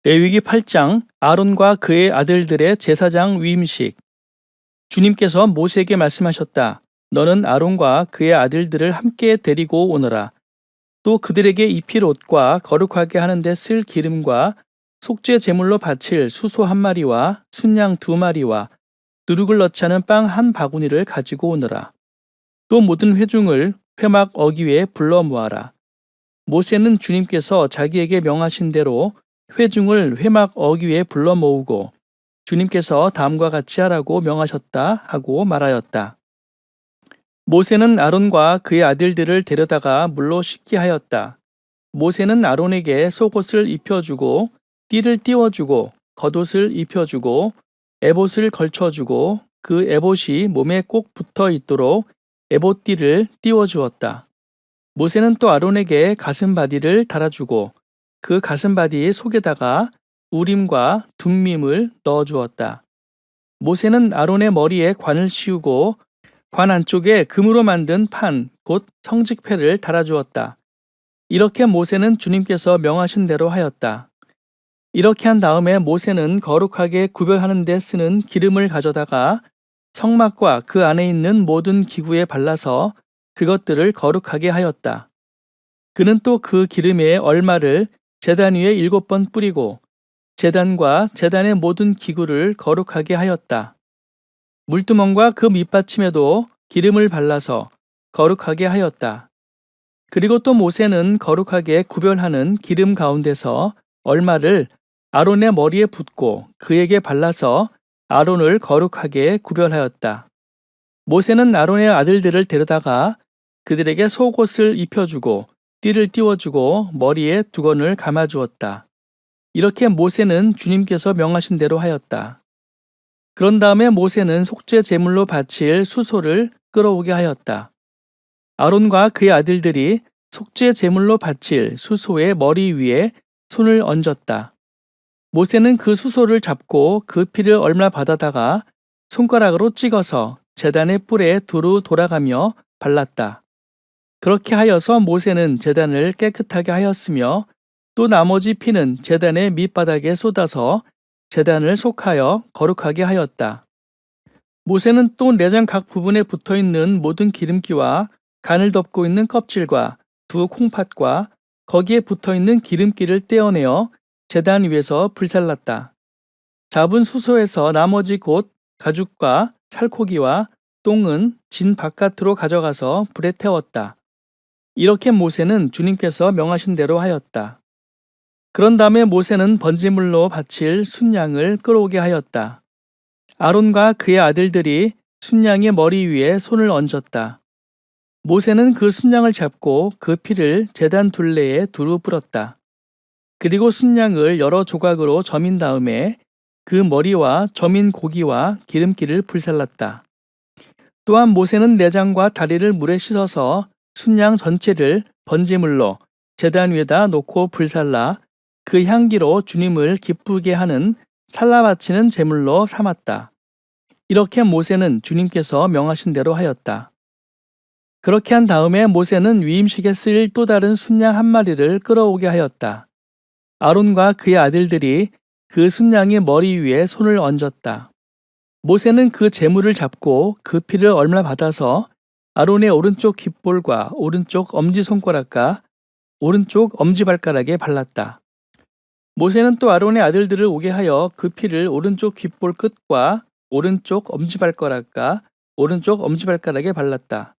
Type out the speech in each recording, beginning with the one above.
레위기 8장 아론과 그의 아들들의 제사장 위임식. 주님께서 모세에게 말씀하셨다. 너는 아론과 그의 아들들을 함께 데리고 오너라. 또 그들에게 입힐 옷과 거룩하게 하는데 쓸 기름과 속죄 제물로 바칠 수소 1마리와 순양 2마리와 누룩을 넣지 않은 빵 1바구니를 가지고 오너라. 또 모든 회중을 회막 어귀에 불러 모아라. 모세는 주님께서 자기에게 명하신 대로 회중을 회막 어귀에 불러 모으고 주님께서 다음과 같이 하라고 명하셨다 하고 말하였다. 모세는 아론과 그의 아들들을 데려다가 물로 씻게 하였다. 모세는 아론에게 속옷을 입혀주고 띠를 띄워주고 겉옷을 입혀주고 에봇을 걸쳐주고 그 에봇이 몸에 꼭 붙어 있도록 에봇띠를 띄워주었다. 모세는 또 아론에게 가슴바디를 달아주고 그 가슴바디 속에다가 우림과 둠밈을 넣어주었다. 모세는 아론의 머리에 관을 씌우고 관 안쪽에 금으로 만든 판, 곧 성직패를 달아주었다. 이렇게 모세는 주님께서 명하신 대로 하였다. 이렇게 한 다음에 모세는 거룩하게 구별하는 데 쓰는 기름을 가져다가 성막과 그 안에 있는 모든 기구에 발라서 그것들을 거룩하게 하였다. 그는 또 그 기름의 얼마를 제단 위에 7번 뿌리고 제단과 제단의 모든 기구를 거룩하게 하였다. 물두멍과 그 밑받침에도 기름을 발라서 거룩하게 하였다. 그리고 또 모세는 거룩하게 구별하는 기름 가운데서 얼마를 아론의 머리에 붓고 그에게 발라서 아론을 거룩하게 구별하였다. 모세는 아론의 아들들을 데려다가 그들에게 속옷을 입혀주고 띠를 띄워주고 머리에 두건을 감아주었다. 이렇게 모세는 주님께서 명하신 대로 하였다. 그런 다음에 모세는 속죄 제물로 바칠 수소를 끌어오게 하였다. 아론과 그의 아들들이 속죄 제물로 바칠 수소의 머리 위에 손을 얹었다. 모세는 그 수소를 잡고 그 피를 얼마 받아다가 손가락으로 찍어서 제단의 뿔에 두루 돌아가며 발랐다. 그렇게 하여서 모세는 제단을 깨끗하게 하였으며 또 나머지 피는 제단의 밑바닥에 쏟아서 제단을 속하여 거룩하게 하였다. 모세는 또 내장 각 부분에 붙어있는 모든 기름기와 간을 덮고 있는 껍질과 두 콩팥과 거기에 붙어있는 기름기를 떼어내어 제단 위에서 불살랐다. 잡은 수소에서 나머지 곧 가죽과 살코기와 똥은 진 바깥으로 가져가서 불에 태웠다. 이렇게 모세는 주님께서 명하신 대로 하였다. 그런 다음에 모세는 번제물로 바칠 순양을 끌어오게 하였다. 아론과 그의 아들들이 순양의 머리 위에 손을 얹었다. 모세는 그 순양을 잡고 그 피를 제단 둘레에 두루 뿌렸다. 그리고 순양을 여러 조각으로 저민 다음에 그 머리와 저민 고기와 기름기를 불살랐다. 또한 모세는 내장과 다리를 물에 씻어서 순양 전체를 번제물로 제단 위에다 놓고 불살라 그 향기로 주님을 기쁘게 하는 살라바치는 제물로 삼았다. 이렇게 모세는 주님께서 명하신 대로 하였다. 그렇게 한 다음에 모세는 위임식에 쓰일 또 다른 순양 1마리를 끌어오게 하였다. 아론과 그의 아들들이 그 순양의 머리 위에 손을 얹었다. 모세는 그 제물을 잡고 그 피를 얼마 받아서 아론의 오른쪽 귓볼과 오른쪽 엄지손가락과 오른쪽 엄지발가락에 발랐다. 모세는 또 아론의 아들들을 오게 하여 그 피를 오른쪽 귓볼 끝과 오른쪽 엄지발가락과 오른쪽 엄지발가락에 발랐다.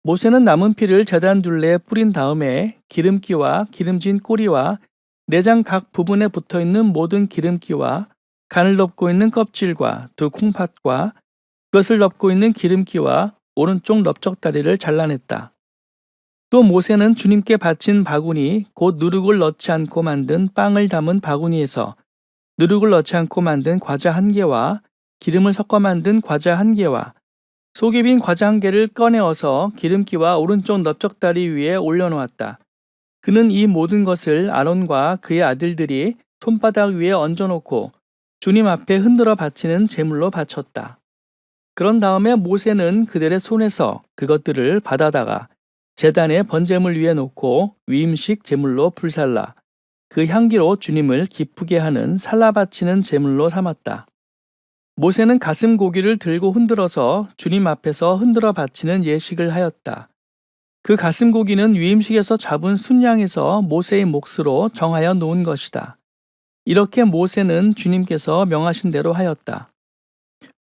모세는 남은 피를 제단 둘레에 뿌린 다음에 기름기와 기름진 꼬리와 내장 각 부분에 붙어있는 모든 기름기와 간을 덮고 있는 껍질과 두 콩팥과 그것을 덮고 있는 기름기와 오른쪽 넓적다리를 잘라냈다. 또 모세는 주님께 바친 바구니 곧 누룩을 넣지 않고 만든 빵을 담은 바구니에서 누룩을 넣지 않고 만든 과자 1개와 기름을 섞어 만든 과자 1개와 속이 빈 과자 1개를 꺼내어서 기름기와 오른쪽 넓적다리 위에 올려놓았다. 그는 이 모든 것을 아론과 그의 아들들이 손바닥 위에 얹어놓고 주님 앞에 흔들어 바치는 제물로 바쳤다. 그런 다음에 모세는 그들의 손에서 그것들을 받아다가 제단의 번제물 위에 놓고 위임식 제물로 불살라 그 향기로 주님을 기쁘게 하는 살라 바치는 제물로 삼았다. 모세는 가슴 고기를 들고 흔들어서 주님 앞에서 흔들어 바치는 예식을 하였다. 그 가슴 고기는 위임식에서 잡은 순양에서 모세의 몫으로 정하여 놓은 것이다. 이렇게 모세는 주님께서 명하신 대로 하였다.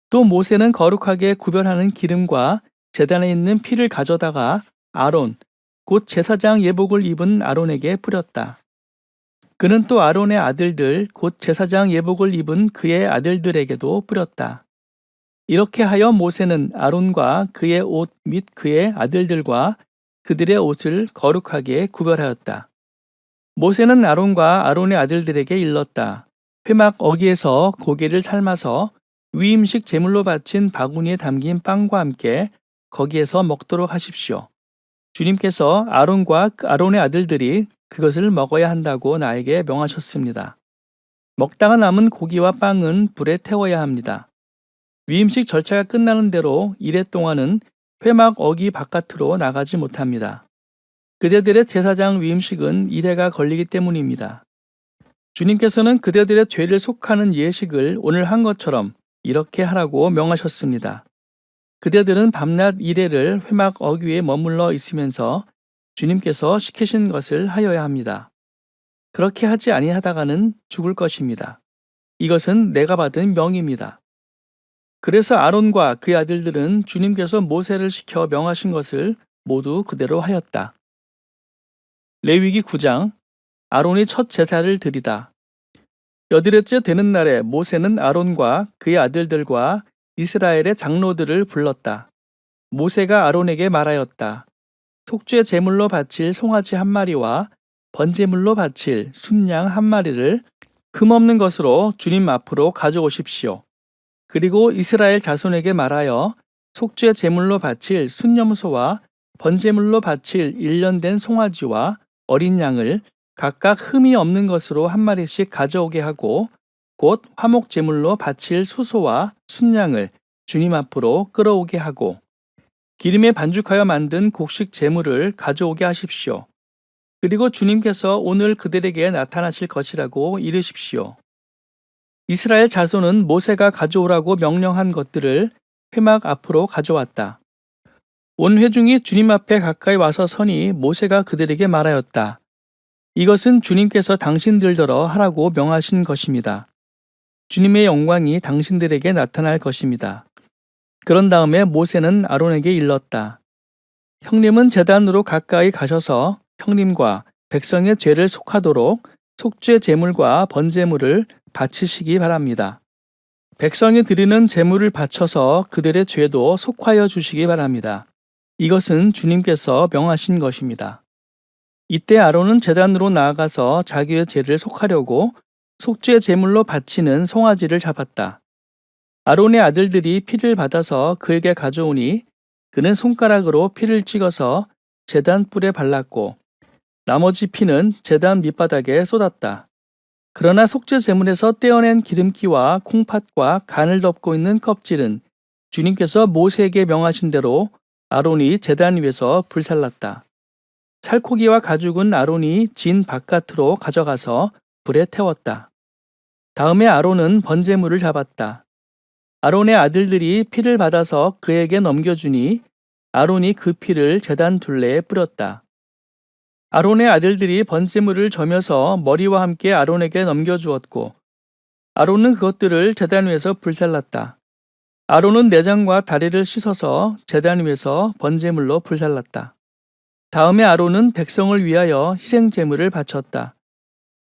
또 모세는 거룩하게 구별하는 기름과 제단에 있는 피를 가져다가 아론, 곧 제사장 예복을 입은 아론에게 뿌렸다. 그는 또 아론의 아들들, 곧 제사장 예복을 입은 그의 아들들에게도 뿌렸다. 이렇게 하여 모세는 아론과 그의 옷 및 그의 아들들과 그들의 옷을 거룩하게 구별하였다. 모세는 아론과 아론의 아들들에게 일렀다. 회막 어기에서 고기를 삶아서 위임식 제물로 바친 바구니에 담긴 빵과 함께 거기에서 먹도록 하십시오. 주님께서 아론과 아론의 아들들이 그것을 먹어야 한다고 나에게 명하셨습니다. 먹다가 남은 고기와 빵은 불에 태워야 합니다. 위임식 절차가 끝나는 대로 이래 동안은 회막 어기 바깥으로 나가지 못합니다. 그대들의 제사장 위임식은 이래가 걸리기 때문입니다. 주님께서는 그대들의 죄를 속하는 예식을 오늘 한 것처럼 이렇게 하라고 명하셨습니다. 그대들은 밤낮 이래를 회막 어귀에 머물러 있으면서 주님께서 시키신 것을 하여야 합니다. 그렇게 하지 아니하다가는 죽을 것입니다. 이것은 내가 받은 명입니다. 그래서 아론과 그의 아들들은 주님께서 모세를 시켜 명하신 것을 모두 그대로 하였다. 레위기 9장 아론이 첫 제사를 드리다. 여드렛째 되는 날에 모세는 아론과 그의 아들들과 이스라엘의 장로들을 불렀다. 모세가 아론에게 말하였다. 속죄 제물로 바칠 송아지 한 마리와 번제물로 바칠 순양 한 마리를 흠없는 것으로 주님 앞으로 가져오십시오. 그리고 이스라엘 자손에게 말하여 속죄 제물로 바칠 순염소와 번제물로 바칠 1년 된 송아지와 어린 양을 각각 흠이 없는 것으로 한 마리씩 가져오게 하고 곧 화목 제물로 바칠 수소와 순양을 주님 앞으로 끌어오게 하고 기름에 반죽하여 만든 곡식 제물을 가져오게 하십시오. 그리고 주님께서 오늘 그들에게 나타나실 것이라고 이르십시오. 이스라엘 자손은 모세가 가져오라고 명령한 것들을 회막 앞으로 가져왔다. 온 회중이 주님 앞에 가까이 와서 서니 모세가 그들에게 말하였다. 이것은 주님께서 당신들더러 하라고 명하신 것입니다. 주님의 영광이 당신들에게 나타날 것입니다. 그런 다음에 모세는 아론에게 일렀다. 형님은 제단으로 가까이 가셔서 형님과 백성의 죄를 속하도록 속죄 제물과 번제물을 바치시기 바랍니다. 백성이 드리는 제물을 바쳐서 그들의 죄도 속하여 주시기 바랍니다. 이것은 주님께서 명하신 것입니다. 이때 아론은 제단으로 나아가서 자기의 죄를 속하려고 속죄 제물로 바치는 송아지를 잡았다. 아론의 아들들이 피를 받아서 그에게 가져오니 그는 손가락으로 피를 찍어서 제단 뿔에 발랐고 나머지 피는 제단 밑바닥에 쏟았다. 그러나 속죄 제물에서 떼어낸 기름기와 콩팥과 간을 덮고 있는 껍질은 주님께서 모세에게 명하신 대로 아론이 제단 위에서 불살랐다. 살코기와 가죽은 아론이 진 바깥으로 가져가서 불에 태웠다. 다음에 아론은 번제물을 잡았다. 아론의 아들들이 피를 받아서 그에게 넘겨주니 아론이 그 피를 제단 둘레에 뿌렸다. 아론의 아들들이 번제물을 저며서 머리와 함께 아론에게 넘겨주었고 아론은 그것들을 제단 위에서 불살랐다. 아론은 내장과 다리를 씻어서 제단 위에서 번제물로 불살랐다. 다음에 아론은 백성을 위하여 희생제물을 바쳤다.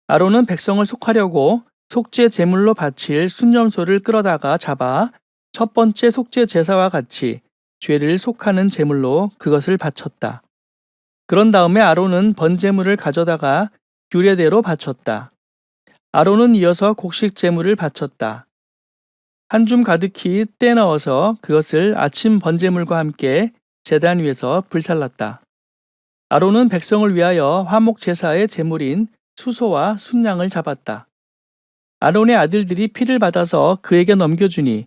아론은 백성을 속하려고 속죄 제물로 바칠 순염소를 끌어다가 잡아 첫 번째 속죄 제사와 같이 죄를 속하는 제물로 그것을 바쳤다. 그런 다음에 아론은 번제물을 가져다가 규례대로 바쳤다. 아론은 이어서 곡식 제물을 바쳤다. 한 줌 가득히 떼넣어서 그것을 아침 번제물과 함께 제단 위에서 불살랐다. 아론은 백성을 위하여 화목 제사의 제물인 수소와 순양을 잡았다. 아론의 아들들이 피를 받아서 그에게 넘겨주니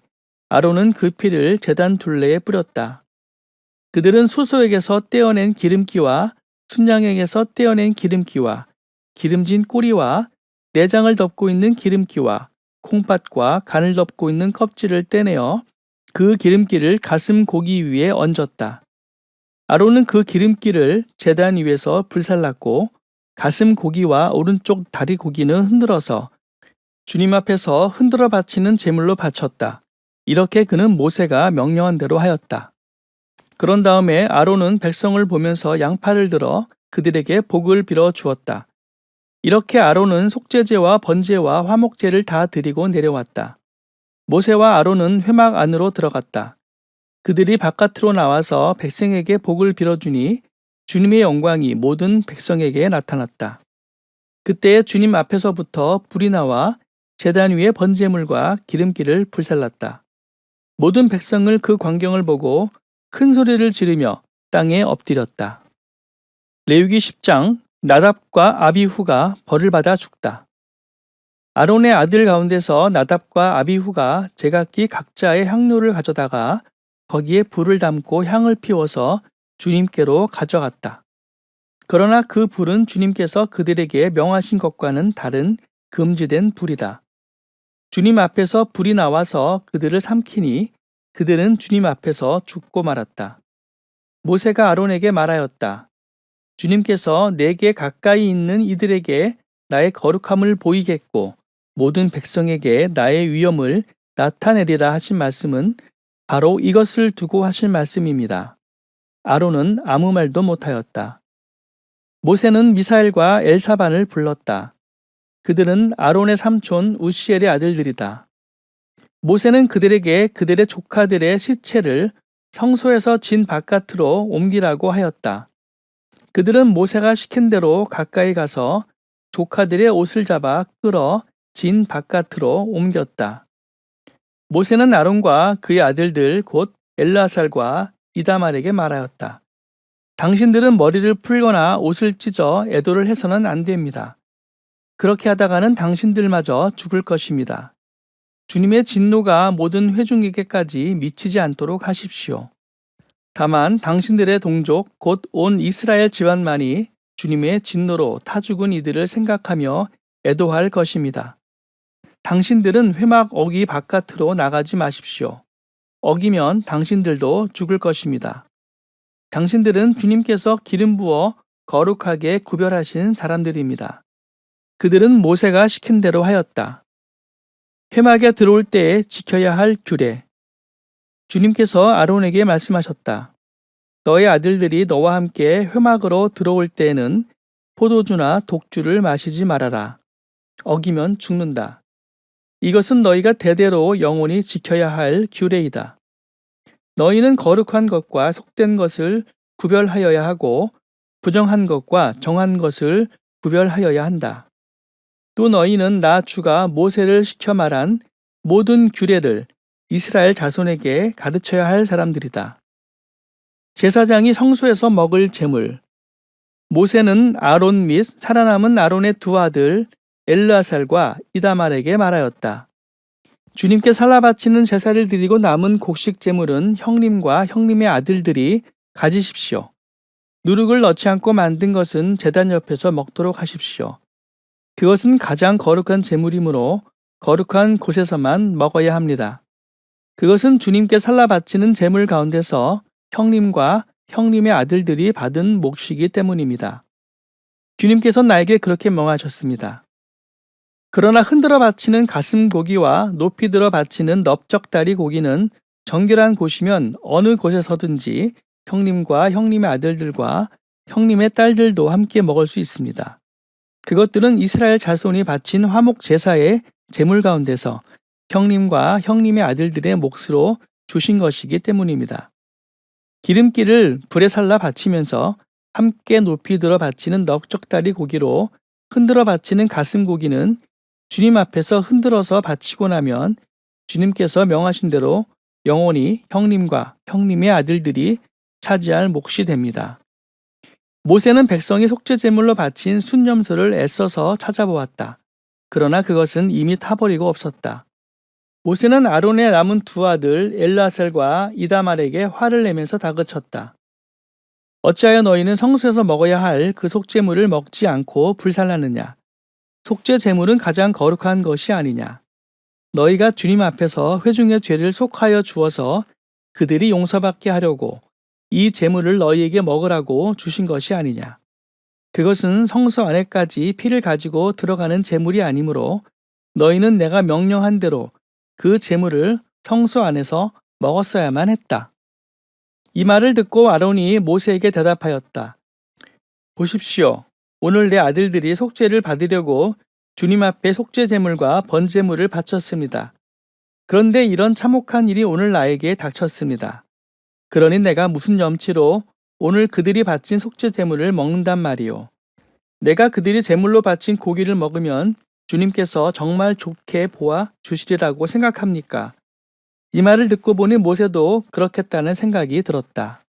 아론은 그 피를 제단 둘레에 뿌렸다. 그들은 수소에게서 떼어낸 기름기와 순양에게서 떼어낸 기름기와 기름진 꼬리와 내장을 덮고 있는 기름기와 콩팥과 간을 덮고 있는 껍질을 떼내어 그 기름기를 가슴 고기 위에 얹었다. 아론은 그 기름기를 제단 위에서 불살랐고 가슴 고기와 오른쪽 다리 고기는 흔들어서 주님 앞에서 흔들어 바치는 제물로 바쳤다. 이렇게 그는 모세가 명령한 대로 하였다. 그런 다음에 아론은 백성을 보면서 양팔을 들어 그들에게 복을 빌어 주었다. 이렇게 아론은 속죄제와 번제와 화목제를 다 드리고 내려왔다. 모세와 아론은 회막 안으로 들어갔다. 그들이 바깥으로 나와서 백성에게 복을 빌어주니 주님의 영광이 모든 백성에게 나타났다. 그때 주님 앞에서부터 불이 나와 제단 위에 번제물과 기름기를 불살랐다. 모든 백성을 그 광경을 보고 큰 소리를 지르며 땅에 엎드렸다. 레위기 10장 나답과 아비후가 벌을 받아 죽다. 아론의 아들 가운데서 나답과 아비후가 제각기 각자의 향료를 가져다가 거기에 불을 담고 향을 피워서 주님께로 가져갔다. 그러나 그 불은 주님께서 그들에게 명하신 것과는 다른 금지된 불이다. 주님 앞에서 불이 나와서 그들을 삼키니 그들은 주님 앞에서 죽고 말았다. 모세가 아론에게 말하였다. 주님께서 내게 가까이 있는 이들에게 나의 거룩함을 보이겠고 모든 백성에게 나의 위엄을 나타내리라 하신 말씀은 바로 이것을 두고 하신 말씀입니다. 아론은 아무 말도 못하였다. 모세는 미사엘과 엘사반을 불렀다. 그들은 아론의 삼촌 우시엘의 아들들이다. 모세는 그들에게 그들의 조카들의 시체를 성소에서 진 바깥으로 옮기라고 하였다. 그들은 모세가 시킨 대로 가까이 가서 조카들의 옷을 잡아 끌어 진 바깥으로 옮겼다. 모세는 아론과 그의 아들들 곧 엘르아살과 이다말에게 말하였다. 당신들은 머리를 풀거나 옷을 찢어 애도를 해서는 안 됩니다. 그렇게 하다가는 당신들마저 죽을 것입니다. 주님의 진노가 모든 회중에게까지 미치지 않도록 하십시오. 다만 당신들의 동족 곧 온 이스라엘 집안만이 주님의 진노로 타 죽은 이들을 생각하며 애도할 것입니다. 당신들은 회막 어기 바깥으로 나가지 마십시오. 어기면 당신들도 죽을 것입니다. 당신들은 주님께서 기름 부어 거룩하게 구별하신 사람들입니다. 그들은 모세가 시킨 대로 하였다. 회막에 들어올 때에 지켜야 할 규례. 주님께서 아론에게 말씀하셨다. 너의 아들들이 너와 함께 회막으로 들어올 때에는 포도주나 독주를 마시지 말아라. 어기면 죽는다. 이것은 너희가 대대로 영원히 지켜야 할 규례이다. 너희는 거룩한 것과 속된 것을 구별하여야 하고 부정한 것과 정한 것을 구별하여야 한다. 또 너희는 나 주가 모세를 시켜 말한 모든 규례를 이스라엘 자손에게 가르쳐야 할 사람들이다. 제사장이 성소에서 먹을 제물. 모세는 아론 및 살아남은 아론의 두 아들 엘르아살과 이다말에게 말하였다. 주님께 살라 바치는 제사를 드리고 남은 곡식 제물은 형님과 형님의 아들들이 가지십시오. 누룩을 넣지 않고 만든 것은 제단 옆에서 먹도록 하십시오. 그것은 가장 거룩한 제물이므로 거룩한 곳에서만 먹어야 합니다. 그것은 주님께 살라 바치는 제물 가운데서 형님과 형님의 아들들이 받은 몫이기 때문입니다. 주님께서 나에게 그렇게 명하셨습니다. 그러나 흔들어 바치는 가슴 고기와 높이 들어 바치는 넓적다리 고기는 정결한 곳이면 어느 곳에서든지 형님과 형님의 아들들과 형님의 딸들도 함께 먹을 수 있습니다. 그것들은 이스라엘 자손이 바친 화목 제사의 제물 가운데서 형님과 형님의 아들들의 몫으로 주신 것이기 때문입니다. 기름기를 불에 살라 바치면서 함께 높이 들어 바치는 넓적다리 고기로 흔들어 바치는 가슴 고기는 주님 앞에서 흔들어서 바치고 나면 주님께서 명하신 대로 영원히 형님과 형님의 아들들이 차지할 몫이 됩니다. 모세는 백성이 속죄제물로 바친 순념소를 애써서 찾아보았다. 그러나 그것은 이미 타버리고 없었다. 모세는 아론의 남은 두 아들 엘르아살과 이다말에게 화를 내면서 다그쳤다. 어찌하여 너희는 성소에서 먹어야 할 그 속죄물을 먹지 않고 불살랐느냐? 속죄 제물은 가장 거룩한 것이 아니냐? 너희가 주님 앞에서 회중의 죄를 속하여 주어서 그들이 용서받게 하려고 이 제물을 너희에게 먹으라고 주신 것이 아니냐? 그것은 성소 안에까지 피를 가지고 들어가는 제물이 아니므로 너희는 내가 명령한 대로 그 제물을 성소 안에서 먹었어야만 했다. 이 말을 듣고 아론이 모세에게 대답하였다. 보십시오. 오늘 내 아들들이 속죄를 받으려고 주님 앞에 속죄 제물과 번제물을 바쳤습니다. 그런데 이런 참혹한 일이 오늘 나에게 닥쳤습니다. 그러니 내가 무슨 염치로 오늘 그들이 바친 속죄 제물을 먹는단 말이오. 내가 그들이 제물로 바친 고기를 먹으면 주님께서 정말 좋게 보아 주시리라고 생각합니까? 이 말을 듣고 보니 모세도 그렇겠다는 생각이 들었다.